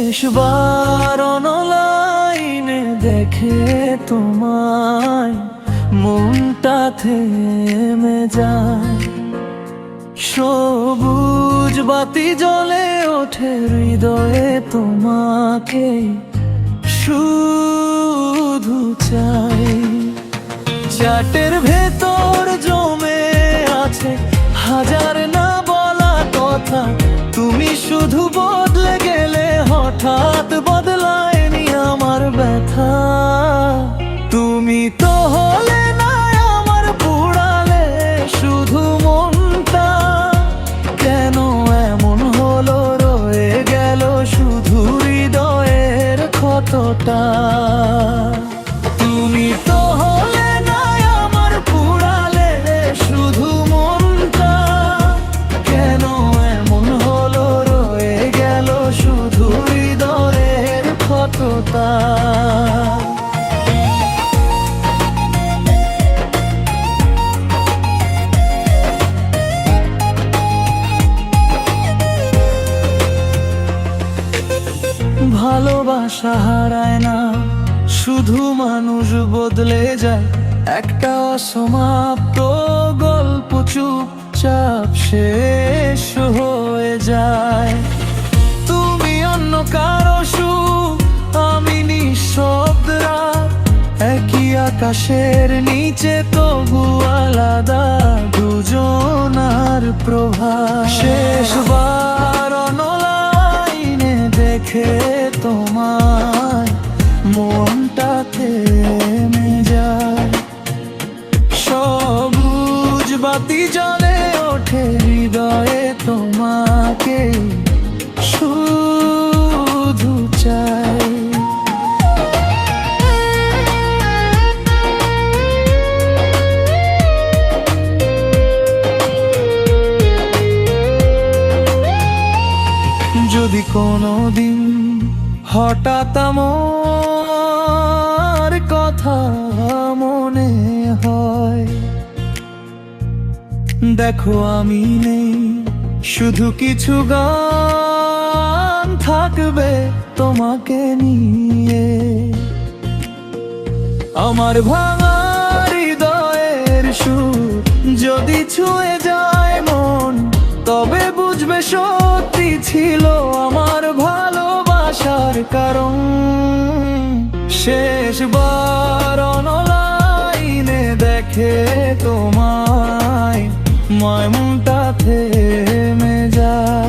শেষবার অনলাইনে দেখে তোমায় মনটা থেমে যায়। সবুজ বাতি জ্বলে ওঠে হৃদয়ে, তোমাকে শুধু চাই। চ্যাটের ভেতর জমে আছে হাজার না বলা কথা, তুমি শুধু বদলে গেলে হঠাৎ বদলায়নি আমার ব্যথা। তুমি তো হলে না আমার পুড়ালে শুধু মনটা, কেন এমন হলো রয়ে গেল শুধু হৃদয়ের ক্ষতটা। তুমি তো হলে না আমার পুড়ালে শুধু মনটা, কেন এমন হলো রয়ে গেল শুধু হৃদয়ের ক্ষতটা। ভালোবাসা হারায় না, শুধু মানুষ বদলে যায়। একটা অসমাপ্ত গল্প চুপচাপ শেষ হয়ে যায়। তুমি অন্য কারো সুখ, আমি নিঃশব্দ রাত, একই আকাশের নিচে তবু আলাদা দুজনার প্রভাব। শেষবার অনলাইনে দেখে তোমায় মনটা থেমে যায়। সবুজ বাতি জ্বলে ওঠে হৃদয়ে, তোমাকে শুধু চাই। যদি কোনোদিন হঠাৎ আমার কথা মনে হয়, দেখো আমি নেই, শুধু কিছু গান থাকবে তোমাকে নিয়ে। আমার ভাঙা হৃদয়ের সুর যদি ছুঁয়ে যায় মন, তবে বুঝবে সত্যি ছিল আমার ভালোবাসার কারণ। শেষবার অনলাইনে দেখে তোমায় মনটা থেমে যায়।